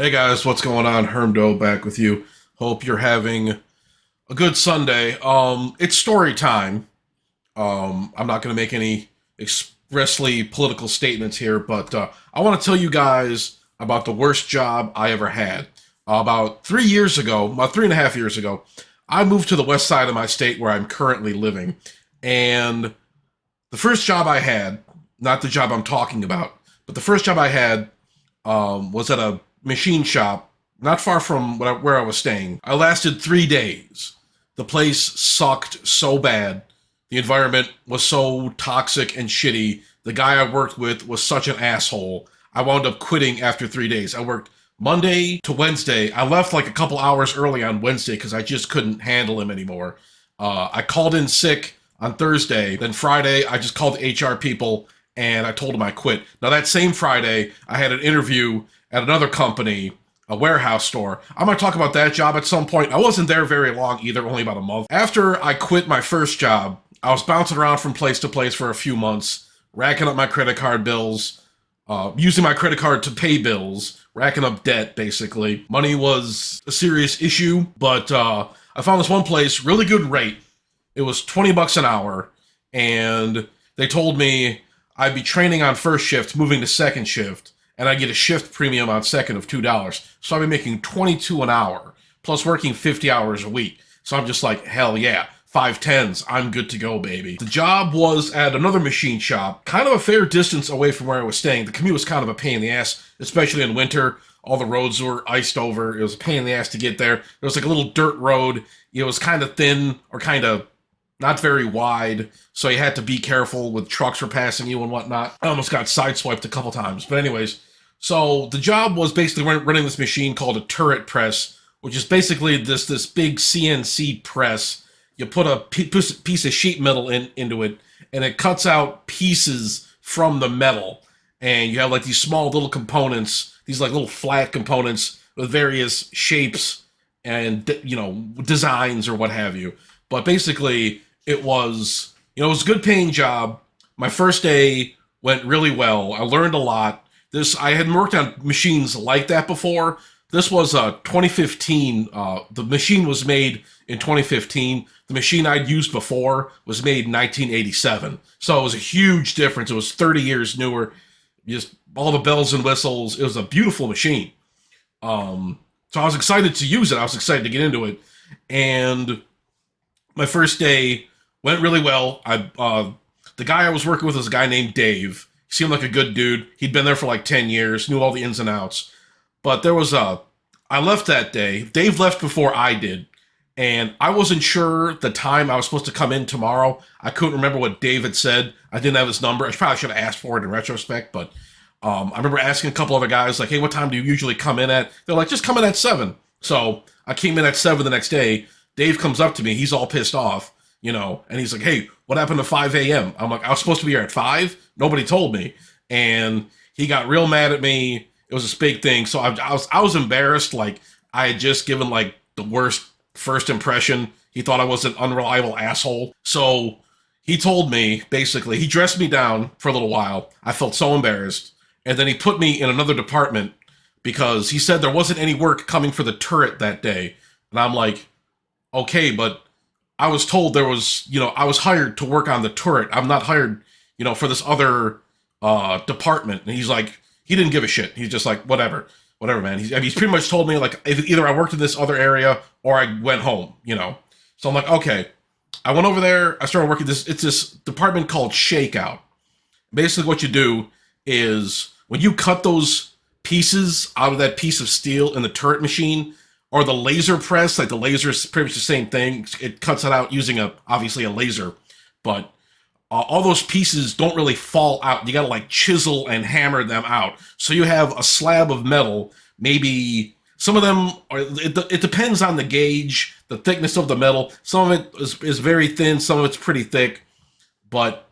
Hey guys, what's going on? Hermdo back with you. Hope you're having a good Sunday. It's story time. I'm not going to make any expressly political statements here, but I want to tell you guys about the worst job I ever had. About 3 years ago, about 3.5 years ago, I moved to the west side of my state where I'm currently living. And the first job I had, not the job I'm talking about, but the first job I had was at a machine shop not far from where I was staying. I lasted 3 days. The place sucked so bad. The environment was so toxic and shitty. The guy I worked with was such an asshole. I wound up quitting after 3 days. I worked Monday to Wednesday. I left like a couple hours early on Wednesday because I just couldn't handle him anymore. I called in sick on Thursday. Then Friday, I just called the HR people and I told them I quit. Now, that same Friday, I had an interview at another company, a warehouse store. I'm going to talk about that job at some point. I wasn't there very long either, only about a month. After I quit my first job, I was bouncing around from place to place for a few months, racking up my credit card bills, using my credit card to pay bills, racking up debt, basically. Money was a serious issue, but I found this one place, really good rate. It was 20 bucks an hour, and they told me I'd be training on first shift, moving to second shift, and I get a shift premium on second of $2. So I'd be making 22 an hour, plus working 50 hours a week. So I'm just like, hell yeah, 5 10s, I'm good to go, baby. The job was at another machine shop, kind of a fair distance away from where I was staying. The commute was kind of a pain in the ass, especially in winter. All the roads were iced over. It was a pain in the ass to get there. There was like a little dirt road. It was kind of thin or kind of not very wide, so you had to be careful with trucks were passing you and whatnot. I almost got sideswiped a couple times. But anyways, so the job was basically running this machine called a turret press, which is basically this big CNC press. You put a piece of sheet metal into it, and it cuts out pieces from the metal. And you have like these small little components, these like little flat components with various shapes and, designs or what have you. But basically, it was a good paying job. My first day went really well. I learned a lot. I hadn't worked on machines like that before. This was 2015. The machine was made in 2015. The machine I'd used before was made in 1987. So it was a huge difference. It was 30 years newer. Just all the bells and whistles. It was a beautiful machine. So I was excited to use it. I was excited to get into it. And my first day went really well. The guy I was working with was a guy named Dave. He seemed like a good dude. He'd been there for like 10 years, knew all the ins and outs. But I left that day. Dave left before I did. And I wasn't sure the time I was supposed to come in tomorrow. I couldn't remember what Dave had said. I didn't have his number. I probably should have asked for it in retrospect. But I remember asking a couple other guys, like, hey, what time do you usually come in at? They're like, just come in at 7. So I came in at 7 the next day. Dave comes up to me. He's all pissed off, and he's like, hey, what happened to 5 a.m.? I'm like, I was supposed to be here at 5? Nobody told me. And he got real mad at me. It was this big thing. So I was embarrassed. Like, I had just given, like, the worst first impression. He thought I was an unreliable asshole. So he told me, basically, he dressed me down for a little while. I felt so embarrassed. And then he put me in another department because he said there wasn't any work coming for the turret that day. And I'm like, okay, but I was told there was, I was hired to work on the turret. I'm not hired, for this other department. And he's like, he didn't give a shit. He's just like, whatever, man. He's pretty much told me, like, either I worked in this other area or I went home, So I'm like, okay. I went over there. I started working it's this department called Shakeout. Basically what you do is when you cut those pieces out of that piece of steel in the turret machine, or the laser press, like the laser is pretty much the same thing. It cuts it out using obviously a laser, but all those pieces don't really fall out. You gotta like chisel and hammer them out. So you have a slab of metal, maybe some of them it depends on the gauge, the thickness of the metal. Some of it is very thin, some of it's pretty thick, but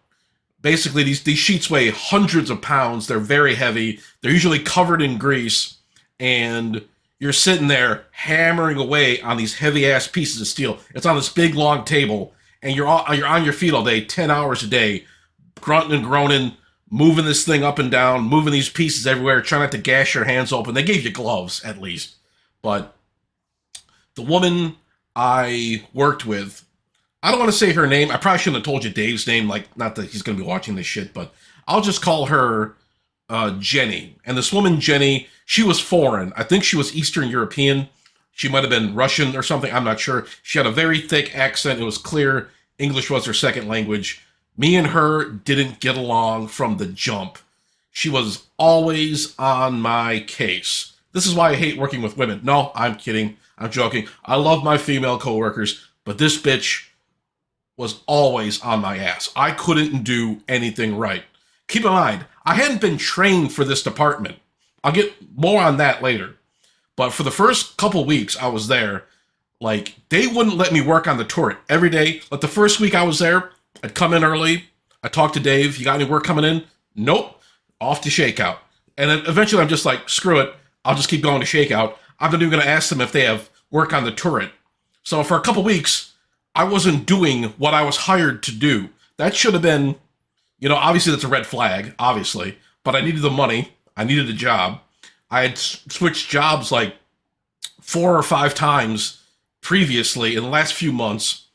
basically these sheets weigh hundreds of pounds. They're very heavy. They're usually covered in grease, and you're sitting there hammering away on these heavy-ass pieces of steel. It's on this big, long table, and you're on your feet all day, 10 hours a day, grunting and groaning, moving this thing up and down, moving these pieces everywhere, trying not to gash your hands open. They gave you gloves, at least. But the woman I worked with, I don't want to say her name. I probably shouldn't have told you Dave's name. Like, not that he's going to be watching this shit, but I'll just call her Jenny. And this woman, Jenny, she was foreign. I think she was Eastern European. She might have been Russian or something. I'm not sure. She had a very thick accent. It was clear English was her second language. Me and her didn't get along from the jump. She was always on my case. This is why I hate working with women. No, I'm kidding. I'm joking. I love my female coworkers, but this bitch was always on my ass. I couldn't do anything right. Keep in mind, I hadn't been trained for this department. I'll get more on that later. But for the first couple weeks I was there, like, they wouldn't let me work on the turret every day. Like, the first week I was there, I'd come in early. I'd talk to Dave. You got any work coming in? Nope. Off to shakeout. And then eventually I'm just like, screw it. I'll just keep going to shakeout. I'm not even going to ask them if they have work on the turret. So for a couple weeks, I wasn't doing what I was hired to do. That should have been, obviously that's a red flag, obviously. But I needed the money. I needed a job. I had switched jobs like 4 or 5 times previously in the last few months.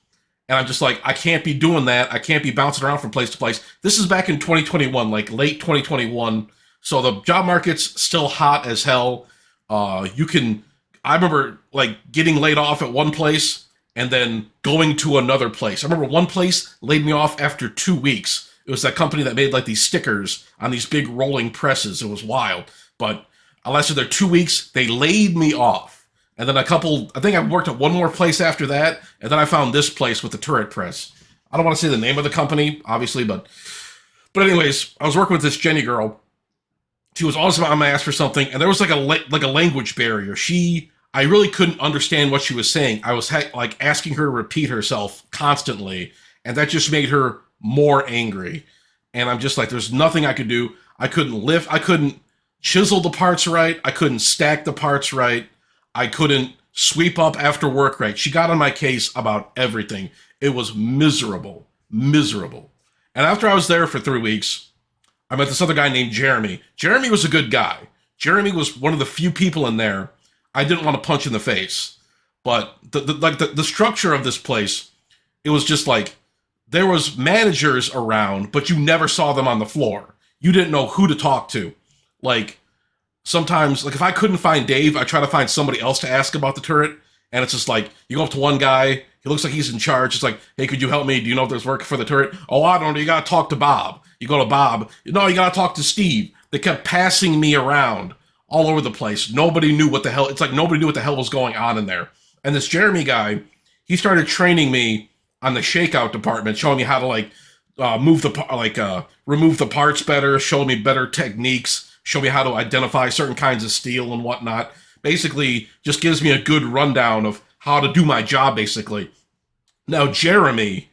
And I'm just like, I can't be doing that. I can't be bouncing around from place to place. This is back in 2021, like late 2021. So the job market's still hot as hell. I remember like getting laid off at one place and then going to another place. I remember one place laid me off after 2 weeks. It was that company that made like these stickers on these big rolling presses. It was wild. But I lasted there 2 weeks. They laid me off. And then I think I worked at one more place after that. And then I found this place with the turret press. I don't want to say the name of the company, obviously, but anyways, I was working with this Jenny girl. She was always on my ass for something, and there was like a language barrier. I really couldn't understand what she was saying. I was like asking her to repeat herself constantly, and that just made her more angry. And I'm just like, there's nothing I could do. I couldn't lift. I couldn't chisel the parts right. I couldn't stack the parts right. I couldn't sweep up after work right. She got on my case about everything. It was miserable. Miserable. And after I was there for 3 weeks, I met this other guy named Jeremy. Jeremy was a good guy. Jeremy was one of the few people in there I didn't want to punch in the face. But the structure of this place, it was just like, there was managers around, but you never saw them on the floor. You didn't know who to talk to. Like, sometimes, like, if I couldn't find Dave, I try to find somebody else to ask about the turret. And it's just like, you go up to one guy, he looks like he's in charge. It's like, hey, could you help me? Do you know if there's work for the turret? Oh, I don't know. You got to talk to Bob. You go to Bob. No, you got to talk to Steve. They kept passing me around all over the place. Nobody knew what the hell. It's like nobody knew what the hell was going on in there. And this Jeremy guy, he started training me on the shakeout department, showing me how to remove the parts better, showed me better techniques, show me how to identify certain kinds of steel and whatnot. Basically, just gives me a good rundown of how to do my job, basically. Now, Jeremy,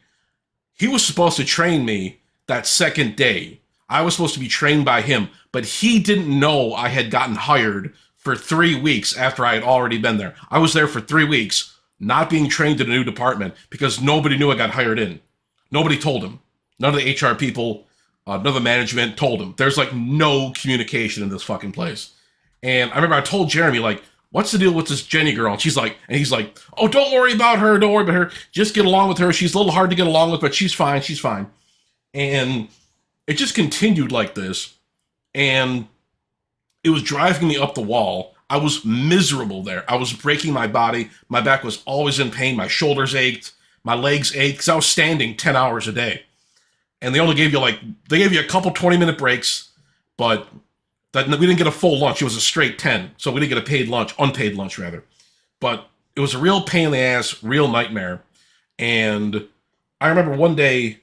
he was supposed to train me that second day. I was supposed to be trained by him, but he didn't know I had gotten hired for 3 weeks after I had already been there. I was there for 3 weeks, not being trained in a new department, because nobody knew I got hired in. Nobody told him. None of the HR people, none of the management told him. There's like no communication in this fucking place. And I remember I told Jeremy, like, what's the deal with this Jenny girl? And he's like, oh, don't worry about her. Don't worry about her. Just get along with her. She's a little hard to get along with, but she's fine. She's fine. And it just continued like this. And it was driving me up the wall. I was miserable there. I was breaking my body. My back was always in pain. My shoulders ached. My legs ached because I was standing 10 hours a day. And they gave you a couple 20-minute breaks, but we didn't get a full lunch. It was a straight 10. So we didn't get unpaid lunch rather. But it was a real pain in the ass, real nightmare. And I remember one day,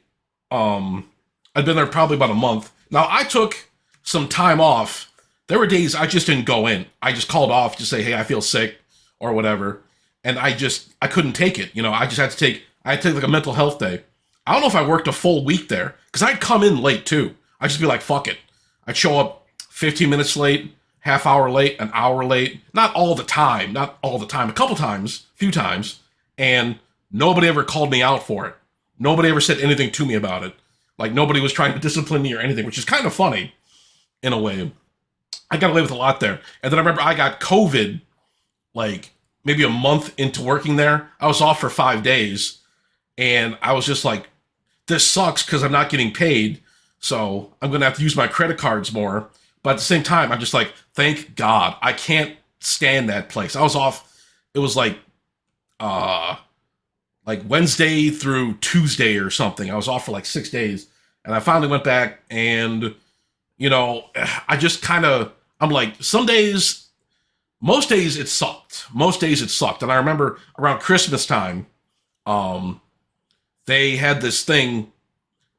I'd been there probably about a month. Now, I took some time off. There were days I just didn't go in. I just called off to say, hey, I feel sick or whatever. And I couldn't take it. I had to take like a mental health day. I don't know if I worked a full week there because I'd come in late too. I'd just be like, fuck it. I'd show up 15 minutes late, half hour late, an hour late. Not all the time. A couple times, few times. And nobody ever called me out for it. Nobody ever said anything to me about it. Like nobody was trying to discipline me or anything, which is kind of funny in a way. I got away with a lot there. And then I remember I got COVID like maybe a month into working there. I was off for 5 days, and I was just like, this sucks because I'm not getting paid. So I'm going to have to use my credit cards more. But at the same time, I'm just like, thank God. I can't stand that place. I was off. It was uh like Wednesday through Tuesday or something. I was off for like 6 days. And I finally went back, and, I just kind of, I'm like, some days, most days it sucked. Most days it sucked. And I remember around Christmas time, um, they had this thing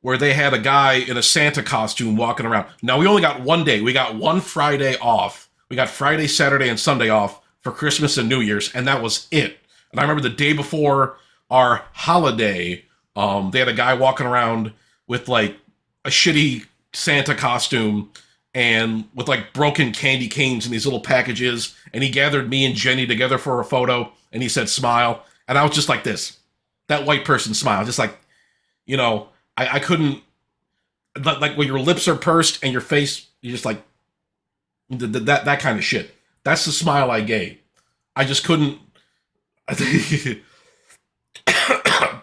where they had a guy in a Santa costume walking around. Now, we only got one day. We got one Friday off. We got Friday, Saturday, and Sunday off for Christmas and New Year's, and that was it. And I remember the day before our holiday, they had a guy walking around with like a shitty Santa costume and with like broken candy canes in these little packages. And he gathered me and Jenny together for a photo, and he said, smile. And I was just like this, that white person smile, just like, I couldn't, like when your lips are pursed and your face, you're just like, that kind of shit. That's the smile I gave. I just couldn't,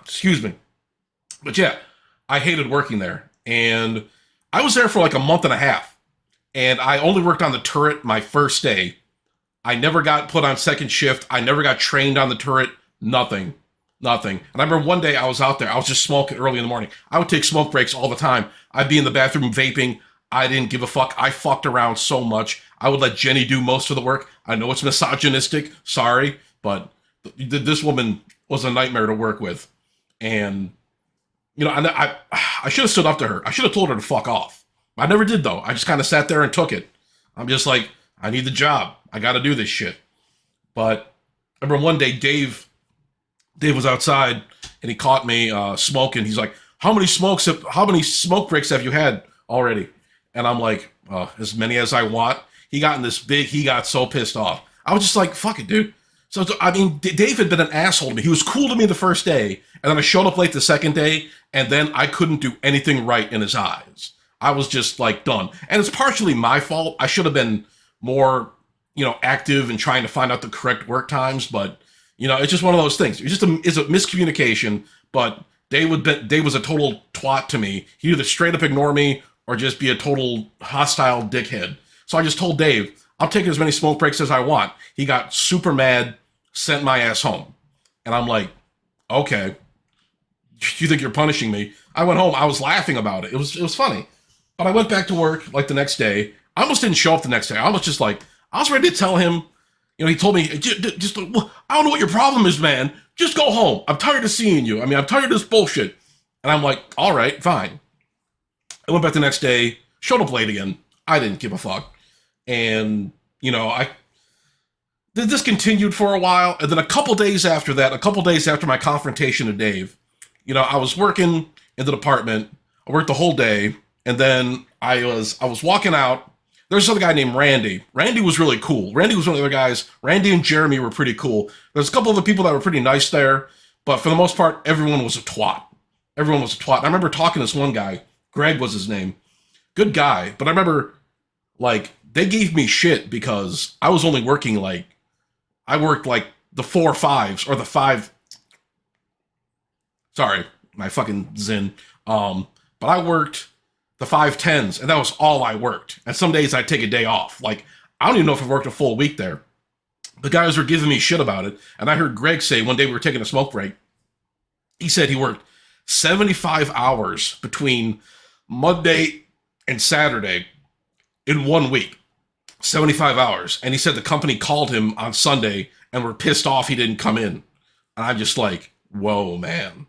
excuse me. But yeah, I hated working there. And I was there for like a month and a half. And I only worked on the turret my first day. I never got put on second shift. I never got trained on the turret. Nothing. Nothing. And I remember one day I was out there. I was just smoking early in the morning. I would take smoke breaks all the time. I'd be in the bathroom vaping. I didn't give a fuck. I fucked around so much. I would let Jenny do most of the work. I know it's misogynistic. Sorry. But this woman was a nightmare to work with. And, I should have stood up to her. I should have told her to fuck off. I never did, though. I just kind of sat there and took it. I'm just like, I need the job. I got to do this shit. But I remember one day Dave was outside and he caught me smoking. He's like, how many smoke breaks have you had already? And I'm like, as many as I want. He got so pissed off. I was just like, fuck it, dude. So, I mean, Dave had been an asshole to me. He was cool to me the first day, and then I showed up late the second day, and then I couldn't do anything right in his eyes. I was just, like, done. And it's partially my fault. I should have been more, active and trying to find out the correct work times, but, it's just one of those things. It's a miscommunication, but Dave was a total twat to me. He'd either straight up ignore me or just be a total hostile dickhead. So I just told Dave, I'll take as many smoke breaks as I want. He got super mad, sent my ass home. And I'm like, okay, you think you're punishing me? I went home. I was laughing about it. It was funny. But I went back to work like the next day. I almost didn't show up the next day. I was ready to tell him, he told me, just I don't know what your problem is, man. Just go home. I'm tired of seeing you. I mean, I'm tired of this bullshit. And I'm like, all right, fine. I went back the next day, showed up late again. I didn't give a fuck. And, this continued for a while. And then a couple days after my confrontation with Dave, I was working in the department. I worked the whole day. And then I was walking out. There's another guy named Randy. Randy was really cool. Randy was one of the other guys. Randy and Jeremy were pretty cool. There's a couple other people that were pretty nice there. But for the most part, everyone was a twat. Everyone was a twat. And I remember talking to this one guy. Greg was his name. Good guy. But I remember, they gave me shit because I was only working, I worked, the 4/5s or the 5... Sorry, my fucking Zin. But I worked the 5/10s, and that was all I worked. And some days I'd take a day off. I don't even know if I worked a full week there. The guys were giving me shit about it. And I heard Greg say one day we were taking a smoke break. He said he worked 75 hours between Monday and Saturday in 1 week. 75 hours. And he said the company called him on Sunday and were pissed off he didn't come in. And I'm just like, whoa, man.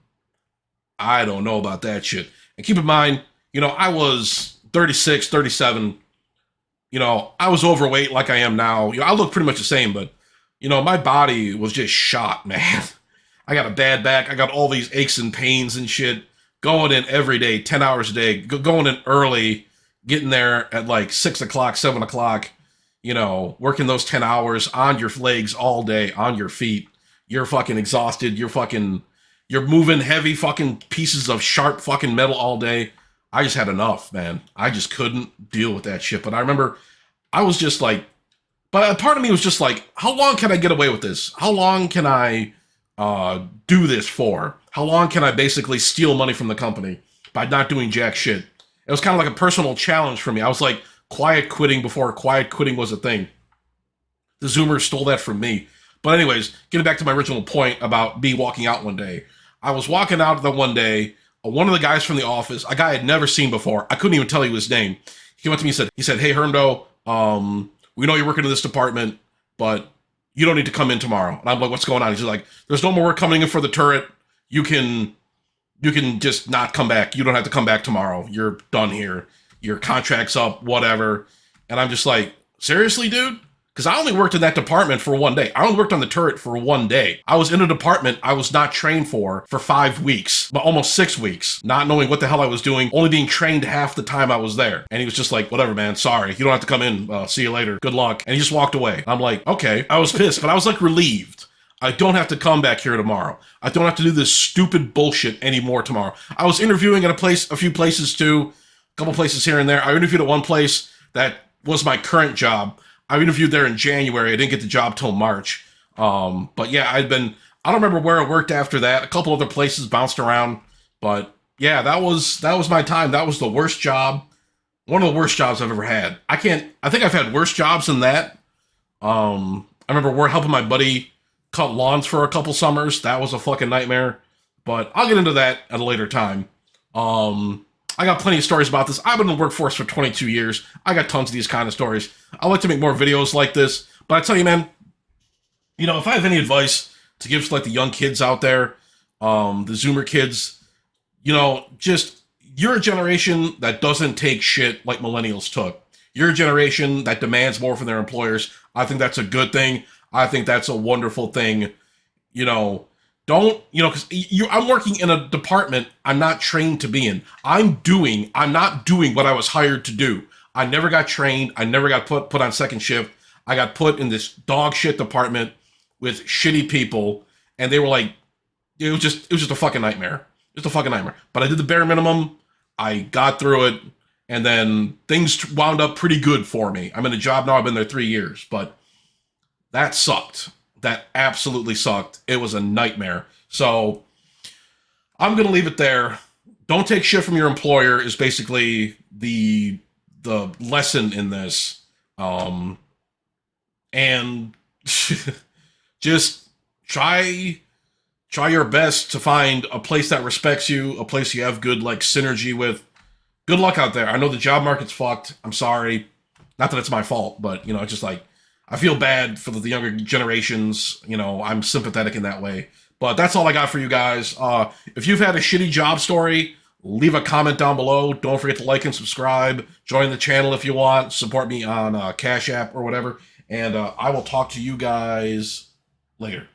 I don't know about that shit. And keep in mind, I was 36, 37. I was overweight like I am now. I look pretty much the same, but, my body was just shot, man. I got a bad back. I got all these aches and pains and shit. Going in every day, 10 hours a day. Going in early, getting there at 6 o'clock, 7 o'clock. Working those 10 hours on your legs all day, on your feet. You're fucking exhausted. You're moving heavy fucking pieces of sharp fucking metal all day. I just had enough, man. I just couldn't deal with that shit. But I remember I was just like, but a part of me was just like, how long can I get away with this? How long can I do this for? How long can I basically steal money from the company by not doing jack shit? It was kind of like a personal challenge for me. I was like quiet quitting before quiet quitting was a thing. The Zoomers stole that from me. But anyways, getting back to my original point about me walking out one day. I was walking out the one day. One of the guys from the office, a guy I'd never seen before, I couldn't even tell you his name. He went to me and said, "Hey Hermdo, we know you're working in this department, but you don't need to come in tomorrow." And I'm like, "What's going on?" He's like, "There's no more work coming in for the turret. You can just not come back. You don't have to come back tomorrow. You're done here. Your contract's up, whatever." And I'm just like, seriously, dude? Because I only worked in that department for one day. I only worked on the turret for one day. I was in a department I was not trained for 5 weeks, but almost 6 weeks, not knowing what the hell I was doing, only being trained half the time I was there. And he was just like, "Whatever, man. Sorry. You don't have to come in. See you later. Good luck." And he just walked away. I'm like, okay. I was pissed, but I was like relieved. I don't have to come back here tomorrow. I don't have to do this stupid bullshit anymore tomorrow. I was interviewing at a few places too, a couple places here and there. I interviewed at one place that was my current job. I interviewed there in January. I didn't get the job till March. But yeah, I don't remember where I worked after that. A couple other places bounced around. But yeah, that was my time. That was the worst job. One of the worst jobs I've ever had. I think I've had worse jobs than that. I remember helping my buddy cut lawns for a couple summers. That was a fucking nightmare. But I'll get into that at a later time. I got plenty of stories about this. I've been in the workforce for 22 years. I got tons of these kind of stories. I like to make more videos like this. But I tell you, man, if I have any advice to give to like the young kids out there, the Zoomer kids, just you're a generation that doesn't take shit like millennials took. You're a generation that demands more from their employers. I think that's a good thing. I think that's a wonderful thing. Because I'm working in a department I'm not trained to be in. I'm not doing what I was hired to do. I never got trained. I never got put on second shift. I got put in this dog shit department with shitty people, and they were like, it was just a fucking nightmare. Just a fucking nightmare. But I did the bare minimum. I got through it, and then things wound up pretty good for me. I'm in a job now. I've been there 3 years, but that sucked. That absolutely sucked. It was a nightmare. So I'm going to leave it there. Don't take shit from your employer is basically the lesson in this. And just try your best to find a place that respects you, a place you have good like synergy with. Good luck out there. I know the job market's fucked. I'm sorry. Not that it's my fault, but it's just like I feel bad for the younger generations. I'm sympathetic in that way. But that's all I got for you guys. If you've had a shitty job story, leave a comment down below. Don't forget to like and subscribe. Join the channel if you want. Support me on CashApp or whatever. And I will talk to you guys later.